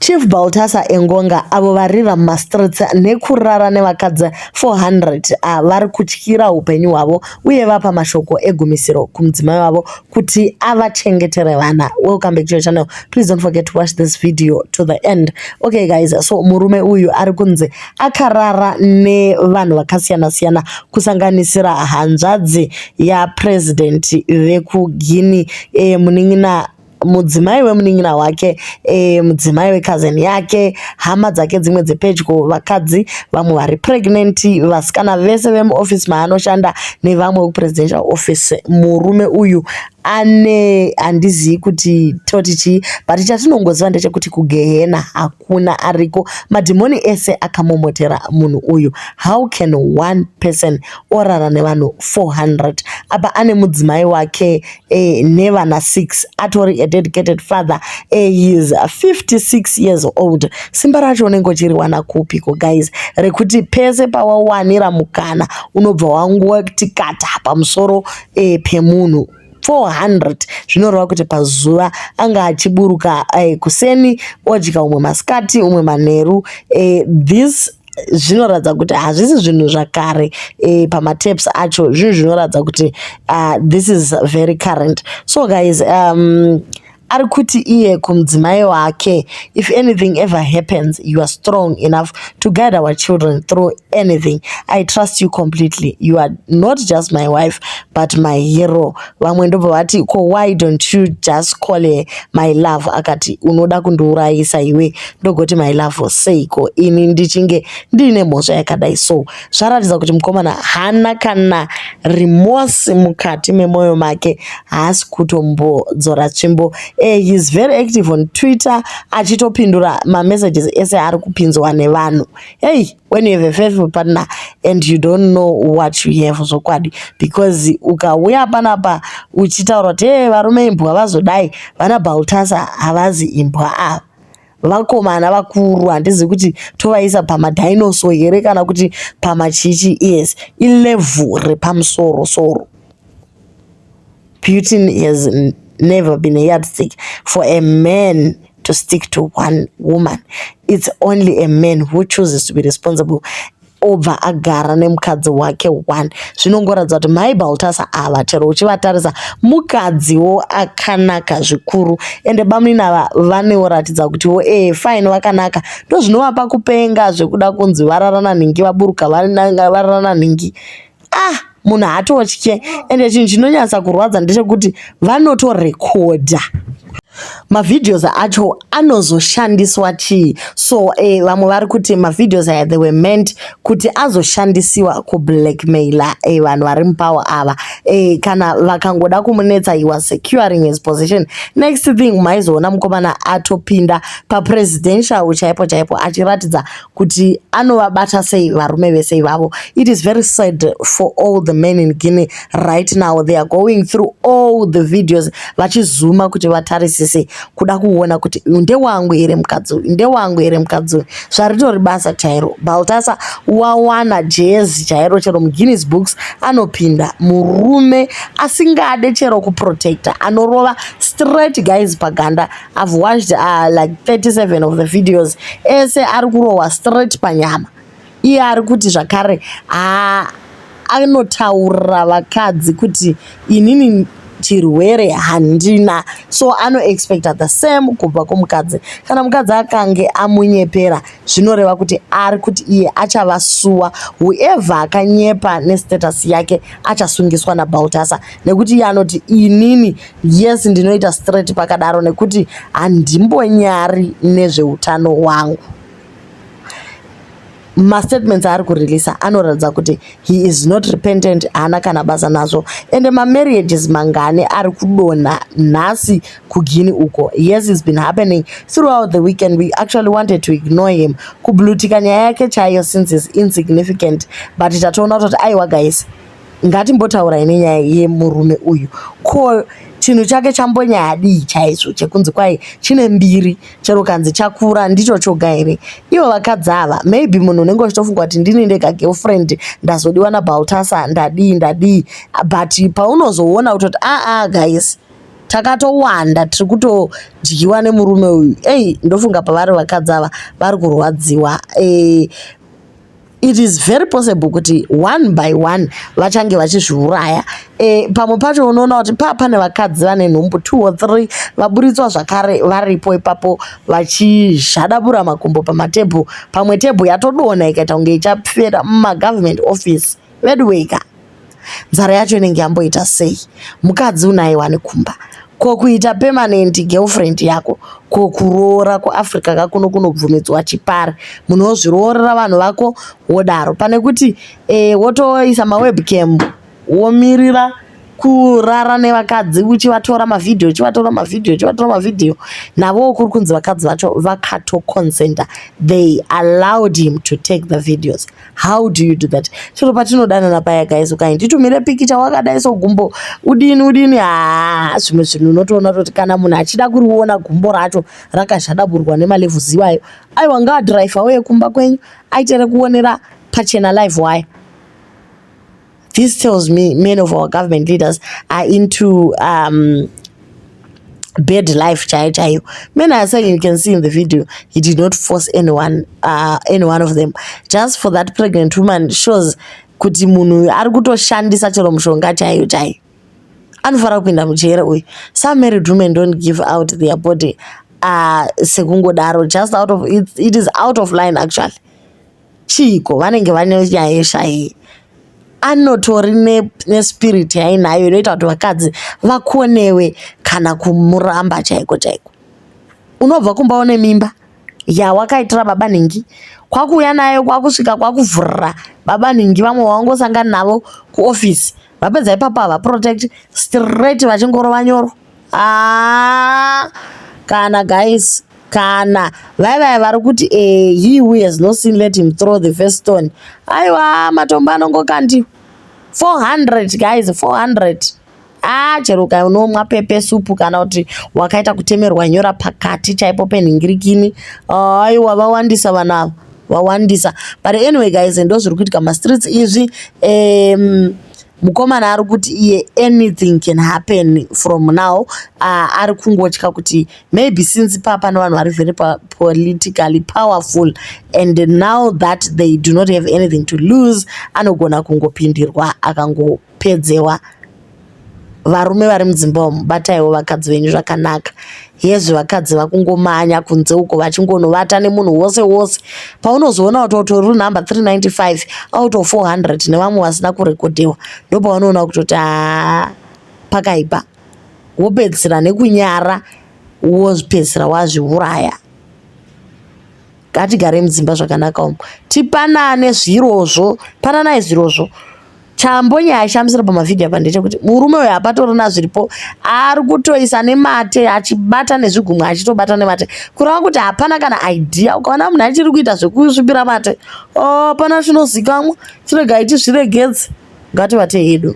Chief Baltazar Engonga avo varira mumastreets nekurara nevakadzi 400 vari kutyira upenyu hwavo uye vapa mashoko egumisiro kumudzimai wavo kuti avachengetere vana. Welcome back to your channel. Please don't forget to watch this video to the end. Okay guys, so murume uyu ari kunzi akarara nevanhu vakasiyana siyana kusanganisira hanzvadzi yapresident vekuGuinea munin'ina mudzimai wemunin'ina wake, mudzimai wekazeni yake, hama dzake dzimwe dzepedyo, vakadzi vamwe vari pregnant, vasikana vese vemuoffice maanoshanda nevamwe kupresidential office. Murume uyu ane handizivi kuti toti chii, but chatinongoziva ndechekuti kugehena hakuna ariko, madhimoni ese akamomotera munhu uyu. How can one person orara nevanhu 400? Apa ane mudzimai wake nevana 6, atori a dedicated father. He is 56 years old. Simba racho unenge uchiriwana kupiko guys, rekuti pese pawawanira mukana unobva wanguva kuti kata pamusoro pemunhu 400 zvinoreva kuti pazuva anga achiburuka kuseni odya umwe masikati umwe manheru. This zvinoratidza kuti hazvisi zvinhu zvakare pamatapes acho, zvinhu zvinoratidza kuti this is very current. So guys, ari kuti iye kumudzimai wake, if anything ever happens, you are strong enough to guide our children through anything. I trust you completely. You are not just my wife but my hero. Vamwe ndobva vati, why don't you just call her my love? Akati unoda kundiurayisa iwe ndogoti my love seiko ini ndichinge ndine mhosva yakadai. So zvaratidza kuti mukomana hana kana remorse mukati memwoyo make, haasi kutombodzora tsvimbo. He is very active on Twitter, achitopindura messages ese ari kupinzwa nevanhu. Hey, when you have a faithful partner and you don't know what you have zvokwadi, because ukauya panapa uchitaura kuti hey, varume imbwa vazodai, vana Balthazar havazi imbwa ava, vakomana vakuru, handizi kuti tovaisa pamadinosaur here kana kuti pamachichi. Yes, ilevel repamusoro soro. Putin has never been a yardstick for a man to stick to one woman. It's only a man who chooses to be responsible obva agara nemukadzi wake one. Zvinongoratidza kuti mai Balthazar ava chero uchivatarisa mukadziwo akanaka zvikuru, ende bamuni ava vaneoratidza kuti fine vakanaka, ndo zvinovapa kupenga zvekuda kunzi vararana nhingi vaburuka vararana nhingi. Munhu hatotye, ende chinhu chinonyatsa kurwadza ndechekuti vanotorekodha mavideos acho anozoshandiswa chii. So vamwe vari kuti mavideos aya they were meant kuti azoshandisiwa kublackmaila vanhu vari mupower ava, kana vakangoda kumunetsa he was securing his position. Next thing maizoona mukomana atopinda papresidential chaipo chaipo achiratidza kuti anovabata sei varume vese ivavo. It is very sad for all the men in Guinea right now. They are going through all the videos vachizuma kuti vatarisise kuda kuona kuti ndewangu here mukadzi, ndewangu here mukadzi. Zvaritori basa chairo. Balthazar wawana jezi chairo, chero muGuinness books anopinda. Murume asingade chero kuprotecta, anorova straight guys paganda. I've watched like 37 of the videos. Ese ari kurowa straight panyama. Iye ari kuti zvakare anotaura vakadzi kuti inini chirwere handina. So ano expecta the same kubva kumukadzi. Kana mukadzi akange amunyepera zvinoreva kuti ari kuti iye achavasuwa. Whoever akanyepa nestatus yake achasungiswa naBalthazar, nekuti iye anoti inini yes ndinoita straight pakadaro nekuti handimbonyari nezveutano hwangu. Mastatements ari kureleasa anoratidza kuti he is not repentant, hana kana basa nazvo. Ende mamarriages mangane ari kudonha nhasi kuGuinea uko. Yes, it's been happening throughout the weekend. We actually wanted to ignore him kublutika nyaya yake chaiyo since is insignificant, but tatoona kuti aiwa guys, ngatimbotaura ine nyaya yemurume uyu. Ko chinhu chake chambonyadii chaizvo chekunzi kwai chine mbiri, chero kanzi chakura ndicho choga here. Ivo vakadzi ava maybe munhu unenge uchitofunga kuti ndini ndega girlfriend ndazodiwa naBalthazar ndadii, but paunozoona kutoti guys takatowanda tiri kutodyiwa nemurume uyu. Ndofunga pavari vakadzi ava vari kurwadziwa. It is very possible kuti one by one vachange vachizviuraya. Pamwe pacho unoona kuti pane vakadzi vane nhumbu 2 or 3 vaburitswa zvakare varipo ipapo vachizhadabura makumbo pamatebho. Pamwe tebho yatodonha ikaita kunge ichapfera mumagovernment office vedweka. Nzara yacho inenge yamboita sei? Mukadzi unaiwa nekumba ko kuita permanent girlfriend yako, ko kuroora kuAfrica kakuno kunobvumidzwa chipari. Munhu wozviroorera vanhu vako wodaro, pane kuti wotoisa mawebcam womirira kurara nevakadzi uchivatora mavhidhiyo navo kuri kunzi vakadzi vacho vakatoconsenta. They allowed him to take the videos. How do you do that? Chero patinodanana paya guys, ukainditumire pikicha wakadai so gumbo udini zvimwe zvinhu unotoona kuti kana munhu achida kuriona gumbo racho rakazhadaburwa nemalevhuzi iwayo, aiwa ngaadhiraivha uye kumba kwenyu aitere kuonera pachena live wire. This tells me many of our government leaders are into bed life chaiyo. Men are saying, you can see in the video, he did not force any one of them. Just for that pregnant woman shows kuti munhu ari kutoshandisa chero mushonga chaiyo. Anofara kupinda mujere uyu. Some married women don't give out their body sekungodaro, just out of it is out of line actually. Chiko vanenge vane nyaya yeshayi. Anotori nespirit yainayo inoita kuti vakadzi vakonewe kana kumuramba chaiko. Unobva kumbaone mimba wakaitira baba ningi, kwakuuya nayo kwakusvika kwakuvhurira baba ningi, vamwe wangosangana navo kuofisi, vapedza ipapo havaprotect straight vachingorova nyoro. Kana guys, kana vaivaya vari kuti he who has no sin let him throw the first stone. Aiwa matombo anongokandiwa 400 guys, 400. Chero unomwa pepe supu kana kuti wakaita kutemerwa nyora pakati chaipo penhingirikini, aiwa vawandisa vanavo, vawandisa. But anyway guys, ndo zviri kuitika mastreets izvi. Mukomana ari kuti iye anything can happen from now. Ari kungotya kuti maybe since pane vanhu vari very politically powerful and now that they do not have anything to lose, anogona kungopindirwa akangopedzewa. Varume vari mudzimba umu, bataiwo vakadzi venyu zvakanaka. Yezvi vakadzi vakungomanya kunze uko vachingonovata nemunhu wose. Paunozoona kuti utori number 395 out of 400 nevamwe vasina kurekodhewa, ndopaunoona kutoti pakaipa. Wopedzisira nekunyara, wozvipedzisira wazviuraya. Ngatigare mudzimba zvakanaka umu, tipanane zvirozvo, pananai zvirozvo. Chambonyaya achishamisira pamavhidhiyo apa ndechekuti murume uyu hapatorina zviripo, ari kutoisa nemate, achibata nezvigumwe achitobata nemate, kureva kuti hapana kana idea. Ukaona munhu achiri kuita zvekusvibira mate, pana chinozikamwa, chiregai tizviregedze, ngativatei hedu.